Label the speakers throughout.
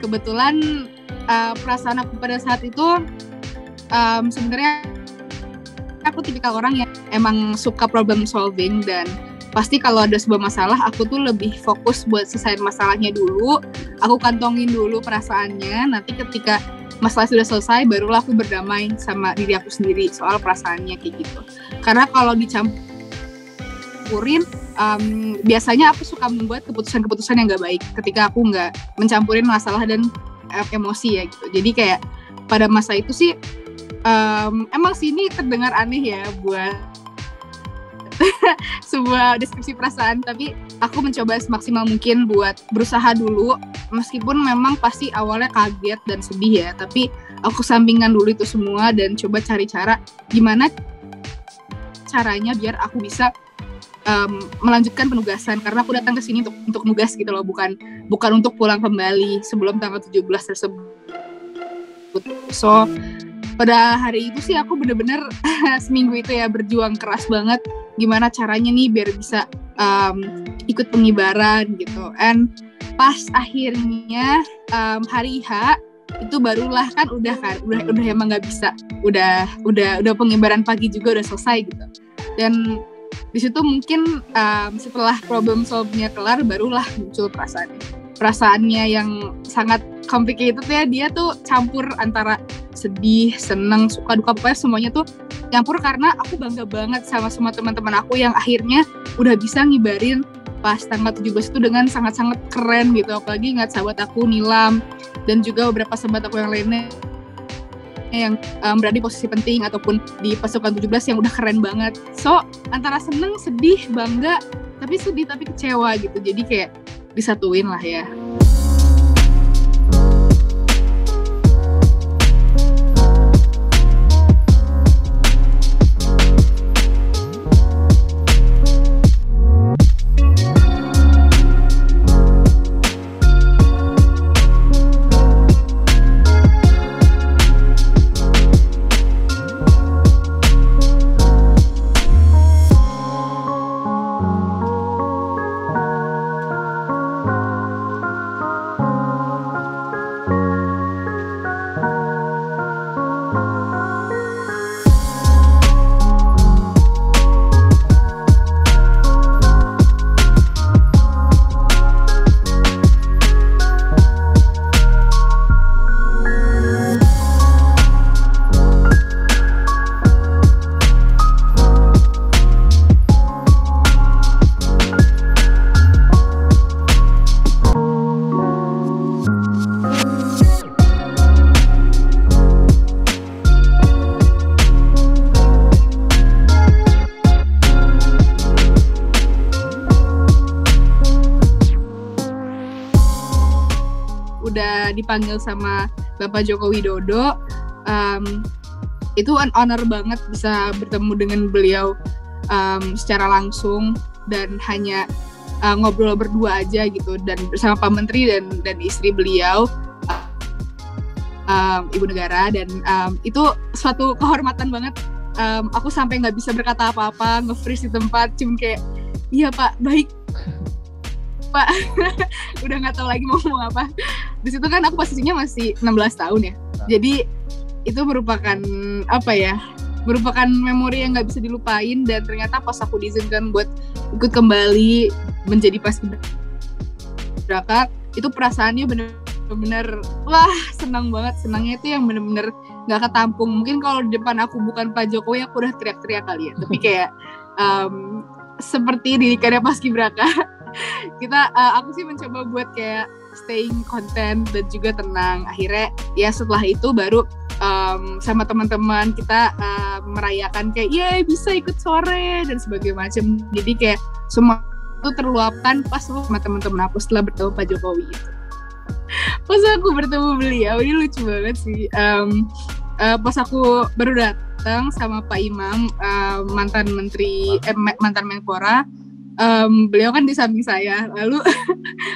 Speaker 1: Kebetulan perasaan aku pada saat itu sebenarnya aku tipikal orang yang emang suka problem solving, dan pasti kalau ada sebuah masalah aku tuh lebih fokus buat selesaiin masalahnya dulu, aku kantongin dulu perasaannya, nanti ketika masalah sudah selesai barulah aku berdamai sama diri aku sendiri soal perasaannya kayak gitu. Karena kalau dicampurin biasanya aku suka membuat keputusan-keputusan yang gak baik ketika aku gak mencampurin masalah dan emosi ya gitu. Jadi kayak pada masa itu sih emang sih ini terdengar aneh ya buat sebuah deskripsi perasaan, tapi aku mencoba semaksimal mungkin buat berusaha dulu, meskipun memang pasti awalnya kaget dan sedih ya, tapi aku sampingkan dulu itu semua dan coba cari cara gimana caranya biar aku bisa melanjutkan penugasan, karena aku datang ke sini untuk nugas gitu loh, bukan untuk pulang kembali sebelum tanggal 17 tersebut. So pada hari itu sih aku bener-bener seminggu itu ya berjuang keras banget gimana caranya nih biar bisa ikut pengibaran gitu. And pas akhirnya hari H itu barulah kan udah emang nggak bisa, udah pengibaran pagi juga udah selesai gitu. Dan di situ mungkin setelah problem solve-nya kelar barulah muncul perasaannya yang sangat complicated ya. Dia tuh campur antara sedih, seneng, suka, duka, pokoknya semuanya tuh campur, karena aku bangga banget sama semua teman-teman aku yang akhirnya udah bisa ngibarin pas tanggal 17 itu dengan sangat-sangat keren gitu. Apalagi ingat sahabat aku Nilam dan juga beberapa sahabat aku yang lainnya yang berada di posisi penting ataupun di pasukan 17 yang udah keren banget. So antara seneng, sedih, bangga, tapi sedih tapi kecewa gitu. Jadi kayak disatuin lah ya. Dipanggil sama Bapak Joko Widodo, itu an honor banget bisa bertemu dengan beliau secara langsung dan hanya ngobrol berdua aja gitu, dan bersama Pak Menteri dan istri beliau, Ibu Negara, dan itu suatu kehormatan banget. Aku sampai nggak bisa berkata apa-apa, nge-freeze di tempat, cuma kayak iya Pak, baik Pak. Udah nggak tahu lagi mau ngomong apa. Di situ kan aku posisinya masih 16 tahun ya. Jadi itu merupakan apa ya? merupakan memori yang nggak bisa dilupain. Dan ternyata pas aku diizinkan buat ikut kembali menjadi paskibraka, itu perasaannya bener-bener wah senang banget. Senangnya itu yang bener-bener nggak ketampung. Mungkin kalau di depan aku bukan Pak Jokowi, aku udah teriak-teriak kali ya. Tapi kayak seperti didikannya paskibraka, aku sih mencoba buat kayak staying content dan juga tenang. Akhirnya ya setelah itu baru sama teman-teman kita merayakan kayak bisa ikut sore dan sebagainya macam. Jadi kayak semua itu terluapkan pas sama teman-teman aku setelah bertemu Pak Jokowi itu. Pas aku bertemu beliau, ini lucu banget sih. Pas aku baru datang sama Pak Imam, mantan Menpora, beliau kan di samping saya. Lalu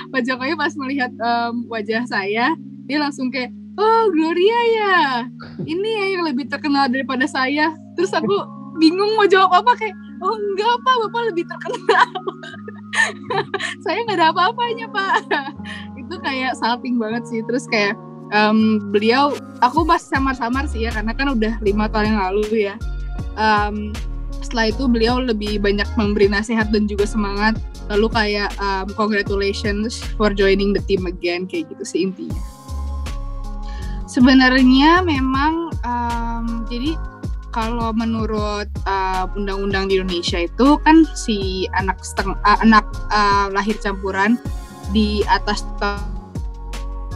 Speaker 1: Pak Jokowi pas melihat wajah saya, dia langsung kayak, oh Gloria ya, ini ya yang lebih terkenal daripada saya. Terus aku bingung mau jawab apa, kayak, oh enggak Pak, Bapak lebih terkenal. Saya nggak ada apa-apanya Pak. Itu kayak salting banget sih. Terus kayak beliau, aku masih samar-samar sih ya, karena kan udah 5 tahun yang lalu ya. Setelah itu beliau lebih banyak memberi nasihat dan juga semangat. Lalu kayak congratulations for joining the team again, kayak gitu sih intinya. Sebenarnya memang jadi kalau menurut undang-undang di Indonesia itu kan si anak lahir campuran di atas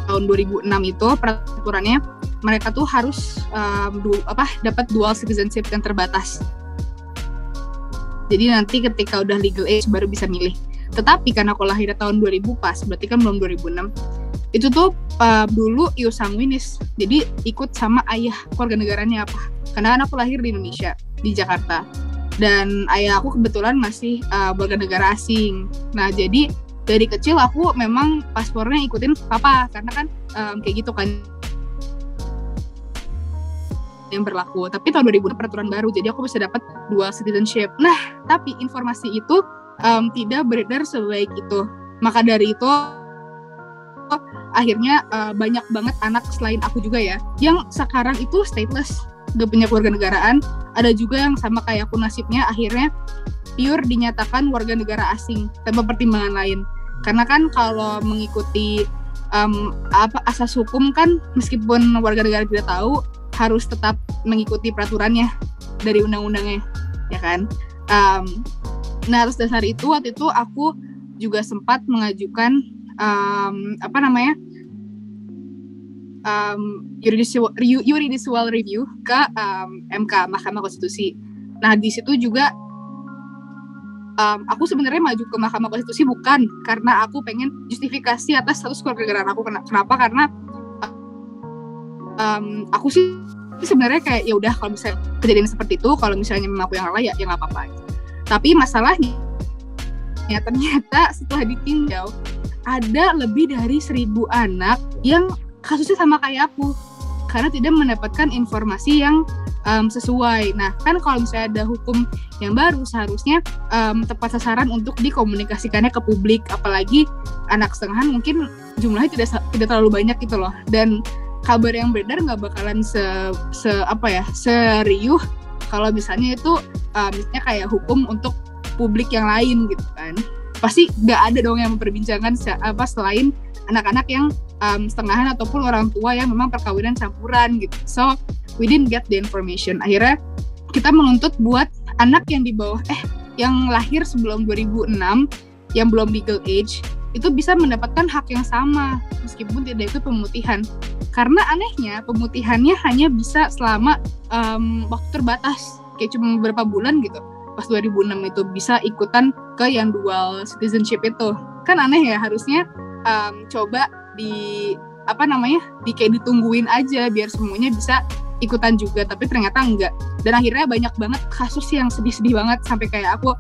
Speaker 1: tahun 2006 itu peraturannya mereka tuh harus dapat dual citizenship yang terbatas. Jadi nanti ketika udah legal age baru bisa milih. Tetapi karena aku lahir tahun 2000 pas, berarti kan belum 2006. Itu tuh dulu ius sanguinis. Jadi ikut sama ayah keluarga negaranya apa. Karena kan aku lahir di Indonesia, di Jakarta. Dan ayah aku kebetulan masih warga negara asing. Nah, jadi dari kecil aku memang paspornya ikutin papa. Karena kan kayak gitu kan yang berlaku. Tapi tahun 2000 peraturan baru, jadi aku bisa dapat dual citizenship. Nah, tapi informasi itu tidak beredar sebaik itu. Maka dari itu akhirnya banyak banget anak selain aku juga ya, yang sekarang itu stateless, gak punya keluarga negaraan. Ada juga yang sama kayak aku nasibnya, akhirnya pure dinyatakan warga negara asing tanpa pertimbangan lain. Karena kan kalau mengikuti asas hukum kan, meskipun warga negara tidak tahu, harus tetap mengikuti peraturannya dari undang-undangnya, ya kan? Nah, atas dasar itu waktu itu aku juga sempat mengajukan judicial review ke MK, Mahkamah Konstitusi. Nah, di situ juga aku sebenarnya maju ke Mahkamah Konstitusi bukan karena aku pengen justifikasi atas status keluarga negaraan aku. Kenapa? Karena aku sih sebenarnya kayak ya udah kalau misalnya kejadian seperti itu, kalau misalnya memang aku yang salah ya nggak apa-apa. Tapi masalahnya ya ternyata setelah ditinjau ada lebih dari 1.000 anak yang kasusnya sama kayak aku karena tidak mendapatkan informasi yang sesuai. Nah, kan kalau misalnya ada hukum yang baru seharusnya tepat sasaran untuk dikomunikasikannya ke publik, apalagi anak setengahan mungkin jumlahnya tidak terlalu banyak gitu loh. Dan kabar yang beredar nggak bakalan seriuh kalau misalnya itu misalnya kayak hukum untuk publik yang lain gitu kan. Pasti nggak ada dong yang memperbincangkan selain anak-anak yang setengahan ataupun orang tua yang memang perkawinan campuran gitu. So we didn't get the information. Akhirnya kita menuntut buat anak yang di bawah yang lahir sebelum 2006 yang belum legal age itu bisa mendapatkan hak yang sama meskipun tidak ikut pemutihan. Karena anehnya pemutihannya hanya bisa selama waktu terbatas, kayak cuma beberapa bulan gitu. Pas 2006 itu bisa ikutan ke yang dual citizenship itu. Kan aneh ya, harusnya coba kayak ditungguin aja biar semuanya bisa ikutan juga, tapi ternyata enggak. Dan akhirnya banyak banget kasus yang sedih-sedih banget sampai kayak aku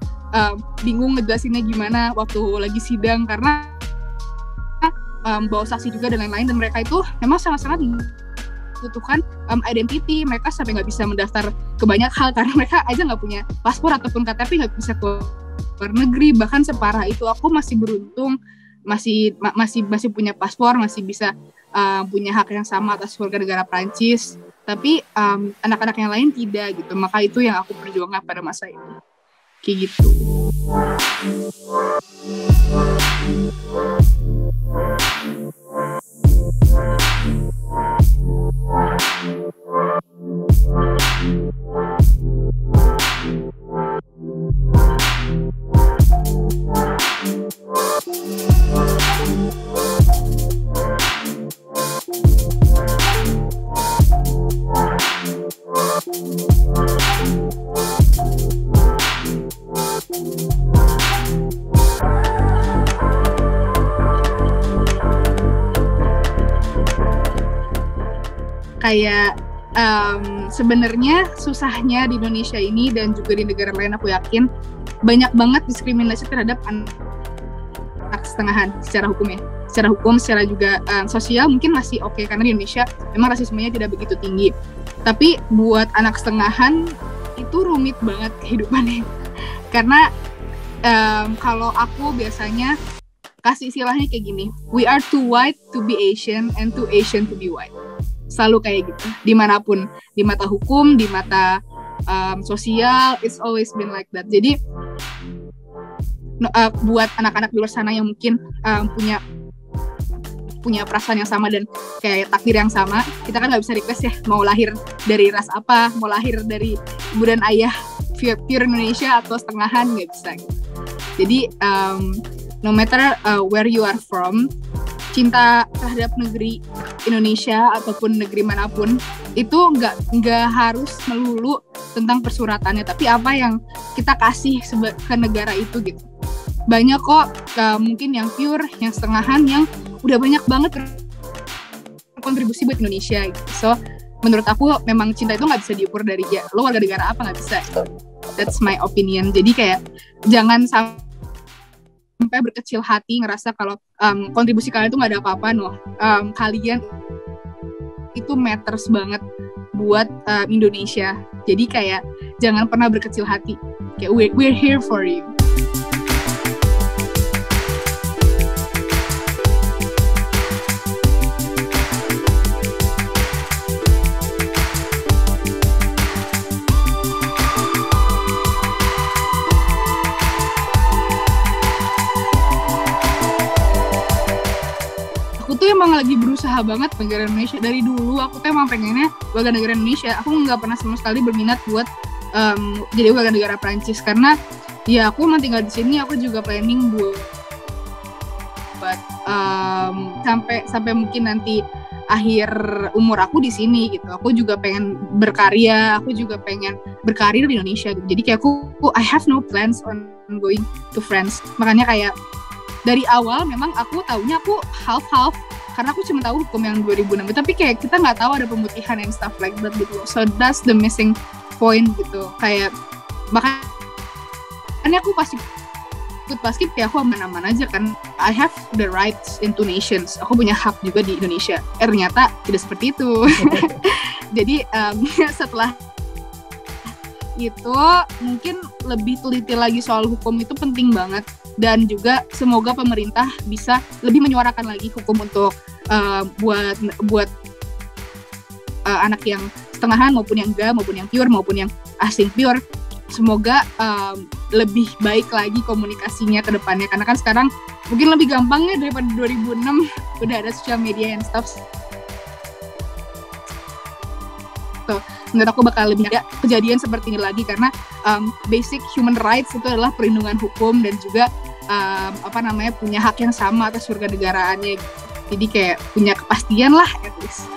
Speaker 1: bingung ngejelasinnya gimana waktu lagi sidang karena bawa saksi juga dan lain-lain, dan mereka itu memang sangat-sangat membutuhkan identity. Mereka sampai nggak bisa mendaftar ke banyak hal karena mereka aja nggak punya paspor ataupun KTP, nggak bisa ke luar negeri. Bahkan separah itu aku masih beruntung masih punya paspor, masih bisa punya hak yang sama atas warga negara Prancis, tapi anak-anak yang lain tidak gitu. Maka itu yang aku perjuangkan pada masa itu. Kayak gitu. Kayak sebenarnya susahnya di Indonesia ini dan juga di negara lain, aku yakin banyak banget diskriminasi terhadap anak setengahan secara hukum ya. Secara hukum, secara juga sosial mungkin masih oke, karena di Indonesia memang rasismenya tidak begitu tinggi. Tapi buat anak setengahan itu rumit banget kehidupannya. Karena kalau aku biasanya kasih istilahnya kayak gini, we are too white to be Asian and too Asian to be white. Selalu kayak gitu, dimanapun, di mata hukum, di mata sosial, it's always been like that. Jadi buat anak-anak di luar sana yang mungkin punya perasaan yang sama dan kayak takdir yang sama, kita kan nggak bisa request ya mau lahir dari ras apa, mau lahir dari ibu dan ayah pure Indonesia atau setengahan, nggak bisa. Jadi no matter where you are from, cinta terhadap negeri Indonesia ataupun negeri manapun itu nggak harus melulu tentang persuratannya, tapi apa yang kita kasih ke negara itu gitu. Banyak kok mungkin yang pure, yang setengahan, yang udah banyak banget kontribusi buat Indonesia gitu. So menurut aku memang cinta itu nggak bisa diukur dari ya lo warga negara apa, nggak bisa. That's my opinion. Jadi kayak jangan sampai berkecil hati ngerasa kalau kontribusi kalian itu nggak ada apa-apa. No, kalian itu matters banget buat Indonesia. Jadi kayak jangan pernah berkecil hati. Kayak we're here for you. Emang lagi berusaha banget negara Indonesia dari dulu. Aku tuh emang pengennya warga negara Indonesia. Aku nggak pernah sama sekali berminat buat jadi warga negara Prancis, karena ya aku emang tinggal di sini. Aku juga planning buat sampai mungkin nanti akhir umur aku di sini gitu. Aku juga pengen berkarya. Aku juga pengen berkarir di Indonesia gitu. Jadi kayak I have no plans on going to France. Makanya kayak dari awal memang aku taunya aku half karena aku cuma tahu hukum yang 2006, tapi kayak kita nggak tahu ada pemutihan and stuff like that gitu. So that's the missing point gitu. Kayak makanya aku pasti ikut basket ya, aku aman-aman aja kan. I have the rights in two nations. Aku punya hak juga di Indonesia. Ternyata tidak seperti itu. Jadi setelah itu mungkin lebih teliti lagi soal hukum, itu penting banget. Dan juga semoga pemerintah bisa lebih menyuarakan lagi hukum untuk buat anak yang setengahan maupun yang enggak, maupun yang pure maupun yang asing pure. Semoga lebih baik lagi komunikasinya ke depannya, karena kan sekarang mungkin lebih gampang ya daripada 2006, udah ada sosial media and stuff. So, menurut aku bakal lebih ada kejadian seperti ini lagi, karena basic human rights itu adalah perlindungan hukum dan juga punya hak yang sama atas warga negaraannya. Jadi kayak punya kepastian lah at least.